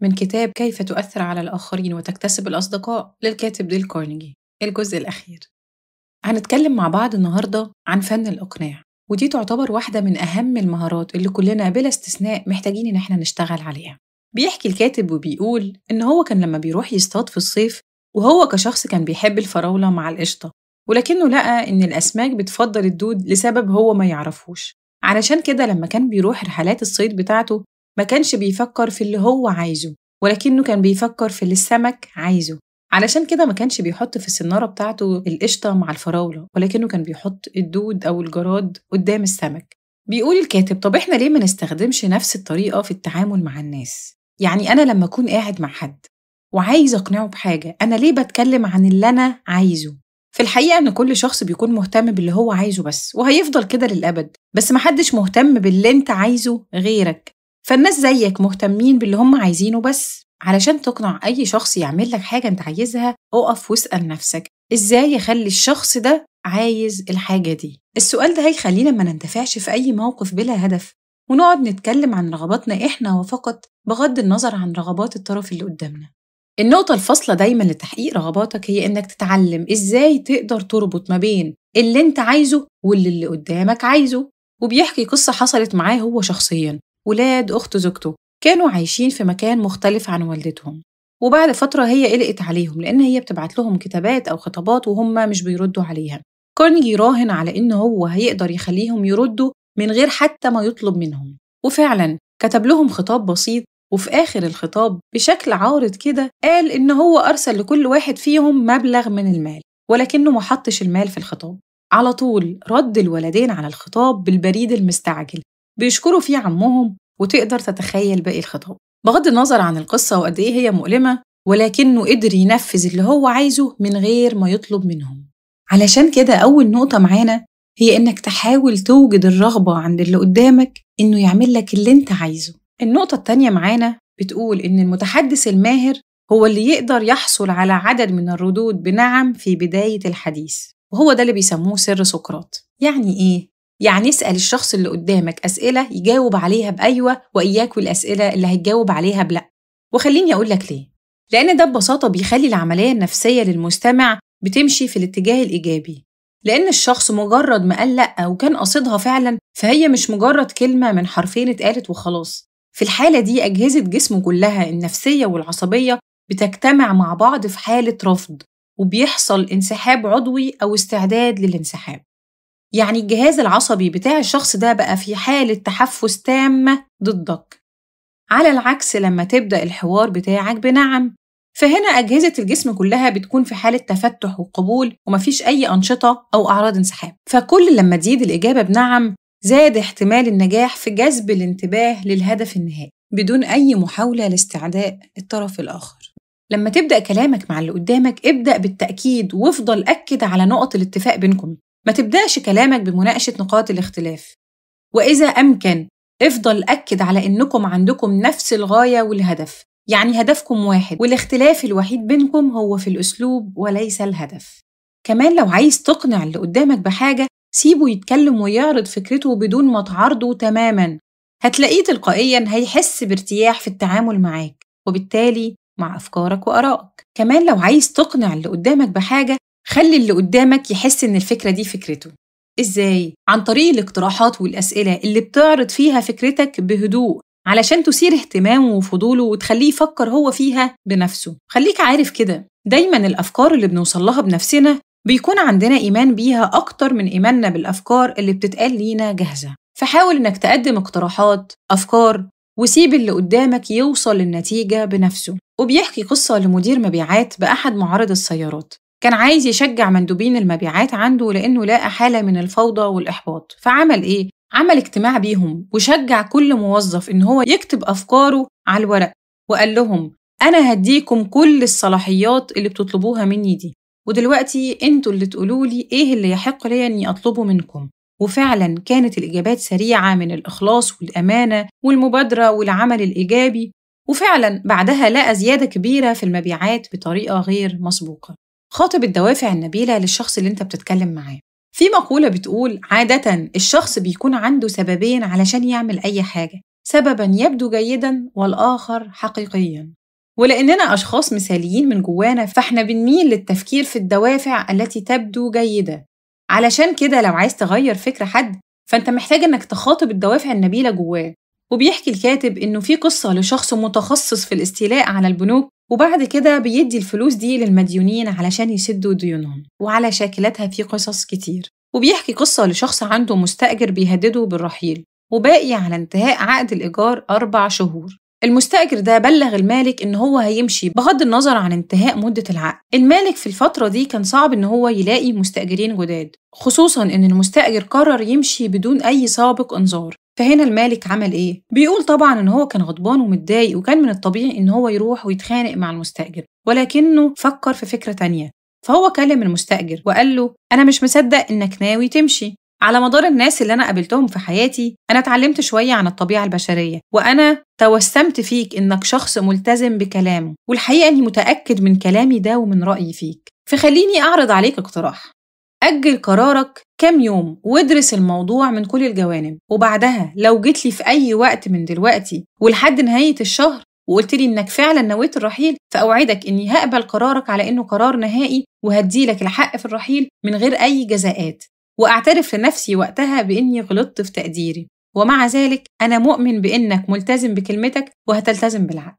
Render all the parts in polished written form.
من كتاب كيف تؤثر على الآخرين وتكتسب الأصدقاء للكاتب ديل كارنيجي. الجزء الأخير. هنتكلم مع بعض النهاردة عن فن الإقناع، ودي تعتبر واحدة من أهم المهارات اللي كلنا بلا استثناء محتاجين إن احنا نشتغل عليها. بيحكي الكاتب وبيقول إن هو كان لما بيروح يصطاد في الصيف، وهو كشخص كان بيحب الفراولة مع القشطة، ولكنه لقى إن الأسماك بتفضل الدود لسبب هو ما يعرفوش. علشان كده لما كان بيروح رحلات الصيد بتاعته ما كانش بيفكر في اللي هو عايزه، ولكنه كان بيفكر في اللي السمك عايزه. علشان كده ما كانش بيحط في السنارة بتاعته القشطة مع الفراولة، ولكنه كان بيحط الدود أو الجراد قدام السمك. بيقول الكاتب: طب إحنا ليه ما نستخدمش نفس الطريقة في التعامل مع الناس؟ يعني أنا لما أكون قاعد مع حد وعايز أقنعه بحاجة، أنا ليه بتكلم عن اللي أنا عايزه؟ في الحقيقة إن كل شخص بيكون مهتم باللي هو عايزه بس، وهيفضل كده للأبد، بس محدش مهتم باللي أنت عايزه غيرك. فالناس زيك مهتمين باللي هم عايزينه بس. علشان تقنع أي شخص يعمل لك حاجة أنت عايزها، اقف واسأل نفسك: إزاي يخلي الشخص ده عايز الحاجة دي؟ السؤال ده هيخلينا ما ننتفعش في أي موقف بلا هدف، ونقعد نتكلم عن رغباتنا إحنا وفقط بغض النظر عن رغبات الطرف اللي قدامنا. النقطة الفاصلة دايماً لتحقيق رغباتك هي إنك تتعلم إزاي تقدر تربط ما بين اللي أنت عايزه واللي قدامك عايزه. وبيحكي قصة حصلت معاه هو شخصياً. ولاد أخت زوجته كانوا عايشين في مكان مختلف عن والدتهم، وبعد فترة هي قلقت عليهم لأن هي بتبعت لهم كتابات أو خطابات وهم مش بيردوا عليها. كارنيجي راهن على إنه هو هيقدر يخليهم يردوا من غير حتى ما يطلب منهم، وفعلاً كتب لهم خطاب بسيط، وفي آخر الخطاب بشكل عارض كده قال إن هو أرسل لكل واحد فيهم مبلغ من المال، ولكنه ما حطش المال في الخطاب. على طول رد الولدين على الخطاب بالبريد المستعجل بيشكروا فيه عمهم، وتقدر تتخيل باقي الخطاب. بغض النظر عن القصة وقد إيه هي مؤلمة، ولكنه قدر ينفذ اللي هو عايزه من غير ما يطلب منهم. علشان كده أول نقطة معانا هي إنك تحاول توجد الرغبة عند اللي قدامك إنه يعمل لك اللي أنت عايزه. النقطة التانية معانا بتقول إن المتحدث الماهر هو اللي يقدر يحصل على عدد من الردود بنعم في بداية الحديث، وهو ده اللي بيسموه سر سقراط. يعني إيه؟ يعني اسأل الشخص اللي قدامك أسئلة يجاوب عليها بأيوة، وإياك والأسئلة اللي هيجاوب عليها بلأ. وخليني أقول لك ليه. لأن ده ببساطة بيخلي العملية النفسية للمستمع بتمشي في الاتجاه الإيجابي، لأن الشخص مجرد ما قال لأ وكان قصدها فعلا، فهي مش مجرد كلمة من حرفين اتقالت وخلاص. في الحالة دي أجهزة جسمه كلها النفسية والعصبية بتجتمع مع بعض في حالة رفض، وبيحصل انسحاب عضوي أو استعداد للانسحاب. يعني الجهاز العصبي بتاع الشخص ده بقى في حالة تحفز تامة ضدك. على العكس لما تبدأ الحوار بتاعك بنعم، فهنا أجهزة الجسم كلها بتكون في حالة تفتح وقبول، ومفيش أي أنشطة أو أعراض انسحاب. فكل لما تزيد الإجابة بنعم، زاد احتمال النجاح في جذب الانتباه للهدف النهائي بدون أي محاولة لاستعداء الطرف الآخر. لما تبدأ كلامك مع اللي قدامك، ابدأ بالتأكيد وافضل أكد على نقط الاتفاق بينكم. ما تبدأش كلامك بمناقشة نقاط الاختلاف، وإذا أمكن افضل أكد على إنكم عندكم نفس الغاية والهدف، يعني هدفكم واحد، والاختلاف الوحيد بينكم هو في الأسلوب وليس الهدف. كمان لو عايز تقنع اللي قدامك بحاجة، سيبه يتكلم ويعرض فكرته بدون ما تعارضه تماماً. هتلاقيه تلقائياً هيحس بارتياح في التعامل معاك، وبالتالي مع أفكارك وآرائك. كمان لو عايز تقنع اللي قدامك بحاجة، خلي اللي قدامك يحس إن الفكرة دي فكرته. إزاي؟ عن طريق الاقتراحات والأسئلة اللي بتعرض فيها فكرتك بهدوء، علشان تثير اهتمامه وفضوله وتخليه يفكر هو فيها بنفسه. خليك عارف كده، دايماً الأفكار اللي بنوصل لها بنفسنا بيكون عندنا إيمان بيها أكتر من إيماننا بالأفكار اللي بتتقال لينا جاهزة. فحاول إنك تقدم اقتراحات، أفكار، وسيب اللي قدامك يوصل للنتيجة بنفسه. وبيحكي قصة لمدير مبيعات بأحد معارض السيارات، كان عايز يشجع مندوبين المبيعات عنده لأنه لقى حالة من الفوضى والإحباط. فعمل إيه؟ عمل اجتماع بيهم وشجع كل موظف إن هو يكتب أفكاره على الورق، وقال لهم: أنا هديكم كل الصلاحيات اللي بتطلبوها مني دي، ودلوقتي انتوا اللي تقولوا لي ايه اللي يحق لي اني اطلبه منكم. وفعلا كانت الاجابات سريعه من الاخلاص والامانه والمبادره والعمل الايجابي، وفعلا بعدها لقى زياده كبيره في المبيعات بطريقه غير مسبوقه. خاطب الدوافع النبيله للشخص اللي انت بتتكلم معاه. في مقوله بتقول: عاده الشخص بيكون عنده سببين علشان يعمل اي حاجه، سبباً يبدو جيداً والآخر حقيقياً. ولأننا أشخاص مثاليين من جوانا فإحنا بنميل للتفكير في الدوافع التي تبدو جيدة. علشان كده لو عايز تغير فكر حد فأنت محتاج إنك تخاطب الدوافع النبيلة جواه. وبيحكي الكاتب إنه في قصة لشخص متخصص في الاستيلاء على البنوك، وبعد كده بيدي الفلوس دي للمديونين علشان يسدوا ديونهم، وعلى شاكلتها في قصص كتير. وبيحكي قصة لشخص عنده مستأجر بيهدده بالرحيل وباقي على انتهاء عقد الإيجار 4 شهور. المستأجر ده بلغ المالك إن هو هيمشي بغض النظر عن انتهاء مدة العقد. المالك في الفترة دي كان صعب إن هو يلاقي مستأجرين جداد، خصوصاً إن المستأجر قرر يمشي بدون أي سابق إنذار. فهنا المالك عمل إيه؟ بيقول طبعاً إن هو كان غضبان ومتضايق وكان من الطبيعي إن هو يروح ويتخانق مع المستأجر، ولكنه فكر في فكرة تانية. فهو كلم المستأجر وقال له: أنا مش مصدق إنك ناوي تمشي. على مدار الناس اللي أنا قابلتهم في حياتي أنا اتعلمت شوية عن الطبيعة البشرية، وأنا توسمت فيك إنك شخص ملتزم بكلامه، والحقيقة إني متأكد من كلامي ده ومن رأيي فيك. فخليني أعرض عليك اقتراح: أجل قرارك كام يوم وادرس الموضوع من كل الجوانب، وبعدها لو جيت لي في أي وقت من دلوقتي ولحد نهاية الشهر وقلت لي إنك فعلا نويت الرحيل، فأوعدك إني هقبل قرارك على إنه قرار نهائي وهديلك الحق في الرحيل من غير أي جزاءات، وأعترف لنفسي وقتها بإني غلطت في تقديري، ومع ذلك أنا مؤمن بإنك ملتزم بكلمتك وهتلتزم بالعقد.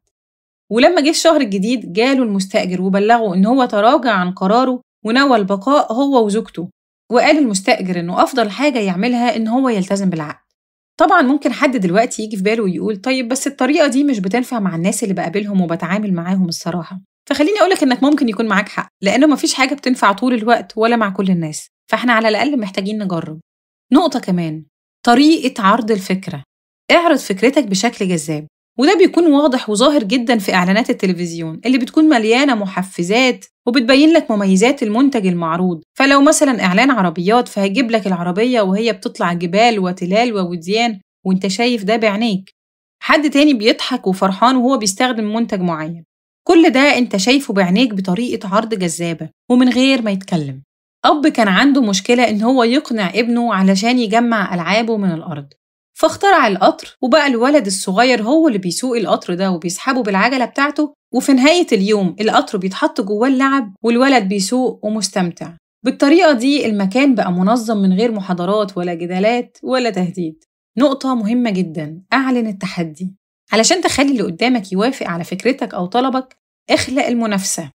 ولما جه الشهر الجديد جاله المستأجر وبلغه إن هو تراجع عن قراره ونوى البقاء هو وزوجته، وقال المستأجر إنه أفضل حاجة يعملها إن هو يلتزم بالعقد. طبعا ممكن حد دلوقتي يجي في باله ويقول: طيب بس الطريقة دي مش بتنفع مع الناس اللي بقابلهم وبتعامل معاهم الصراحة. فخليني أقولك إنك ممكن يكون معاك حق، لأنه مفيش حاجة بتنفع طول الوقت ولا مع كل الناس، فإحنا على الأقل محتاجين نجرب. نقطة كمان: طريقة عرض الفكرة. اعرض فكرتك بشكل جذاب، وده بيكون واضح وظاهر جدا في إعلانات التلفزيون اللي بتكون مليانة محفزات وبتبين لك مميزات المنتج المعروض. فلو مثلا إعلان عربيات فهيجيب لك العربية وهي بتطلع جبال وتلال ووديان وانت شايف ده بعينيك. حد تاني بيضحك وفرحان وهو بيستخدم منتج معين. كل ده انت شايفه بعينيك بطريقة عرض جذابة ومن غير ما يتكلم. أب كان عنده مشكلة إن هو يقنع ابنه علشان يجمع ألعابه من الأرض، فاخترع القطر وبقى الولد الصغير هو اللي بيسوق القطر ده وبيسحبه بالعجلة بتاعته، وفي نهاية اليوم القطر بيتحط جواه اللعب والولد بيسوق ومستمتع. بالطريقة دي المكان بقى منظم من غير محاضرات ولا جدالات ولا تهديد. نقطة مهمة جدا: أعلن التحدي. علشان تخلي اللي قدامك يوافق على فكرتك أو طلبك اخلق المنافسة.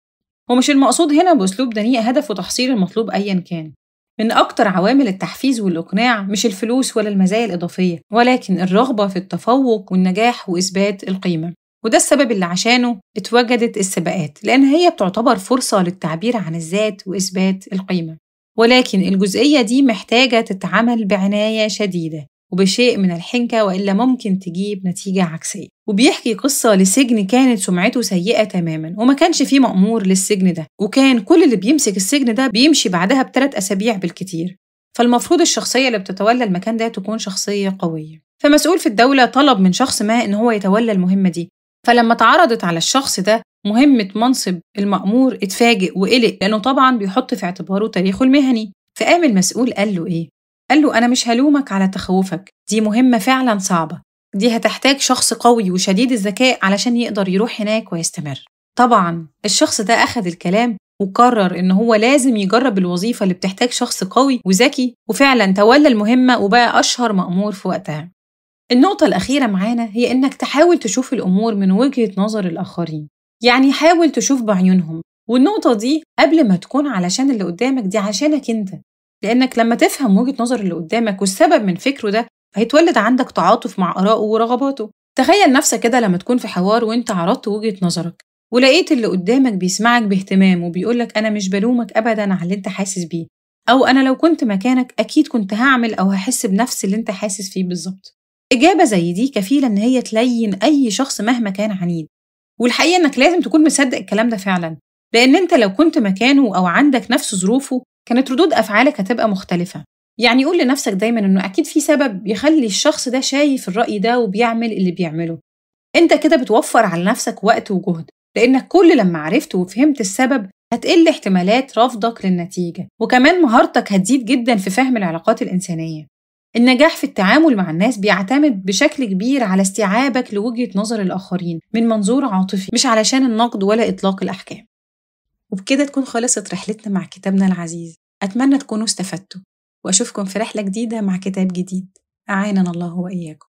ومش المقصود هنا بأسلوب دنيء هدفه تحصيل المطلوب أياً كان. من أكتر عوامل التحفيز والإقناع مش الفلوس ولا المزايا الإضافية، ولكن الرغبة في التفوق والنجاح وإثبات القيمة. وده السبب اللي عشانه اتوجدت السباقات، لأن هي بتعتبر فرصة للتعبير عن الذات وإثبات القيمة. ولكن الجزئية دي محتاجة تتعمل بعناية شديدة وبشيء من الحنكة، وإلا ممكن تجيب نتيجة عكسية. وبيحكي قصة لسجن كانت سمعته سيئة تماماً وما كانش فيه مأمور للسجن ده، وكان كل اللي بيمسك السجن ده بيمشي بعدها ب3 أسابيع بالكتير. فالمفروض الشخصية اللي بتتولى المكان ده تكون شخصية قوية. فمسؤول في الدولة طلب من شخص ما إن هو يتولى المهمة دي، فلما اتعرضت على الشخص ده مهمة منصب المأمور اتفاجئ وقلق، لأنه طبعاً بيحط في اعتباره تاريخه المهني. فقام المسؤول قال له إيه؟ قال له: أنا مش هلومك على تخوفك، دي مهمة فعلاً صعبة، دي هتحتاج شخص قوي وشديد الذكاء علشان يقدر يروح هناك ويستمر. طبعاً الشخص ده أخذ الكلام وقرر إن هو لازم يجرب الوظيفة اللي بتحتاج شخص قوي وذكي، وفعلاً تولى المهمة وبقى أشهر مأمور في وقتها. النقطة الأخيرة معانا هي إنك تحاول تشوف الأمور من وجهة نظر الآخرين، يعني حاول تشوف بعيونهم. والنقطة دي قبل ما تكون علشان اللي قدامك، دي عشانك أنت، لأنك لما تفهم وجهة نظر اللي قدامك والسبب من فكره ده هيتولد عندك تعاطف مع آرائه ورغباته. تخيل نفسك كده لما تكون في حوار وإنت عرضت وجهة نظرك ولقيت اللي قدامك بيسمعك باهتمام وبيقولك: أنا مش بلومك أبداً على اللي أنت حاسس بيه، أو أنا لو كنت مكانك أكيد كنت هعمل أو هحس بنفس اللي أنت حاسس فيه بالظبط. إجابة زي دي كفيلة إن هي تلين أي شخص مهما كان عنيد. والحقيقة إنك لازم تكون مصدق الكلام ده فعلاً، لأن أنت لو كنت مكانه أو عندك نفس ظروفه كانت ردود أفعالك هتبقى مختلفة. يعني قول لنفسك دايماً إنه أكيد في سبب يخلي الشخص ده شايف الرأي ده وبيعمل اللي بيعمله. أنت كده بتوفر على نفسك وقت وجهد، لأنك كل لما عرفت وفهمت السبب هتقل احتمالات رفضك للنتيجة، وكمان مهارتك هتزيد جداً في فهم العلاقات الإنسانية. النجاح في التعامل مع الناس بيعتمد بشكل كبير على استيعابك لوجهة نظر الآخرين من منظور عاطفي، مش علشان النقد ولا إطلاق الأحكام. وبكده تكون خلصت رحلتنا مع كتابنا العزيز. أتمنى تكونوا استفدتوا، وأشوفكم في رحلة جديدة مع كتاب جديد. أعاننا الله وإياكم.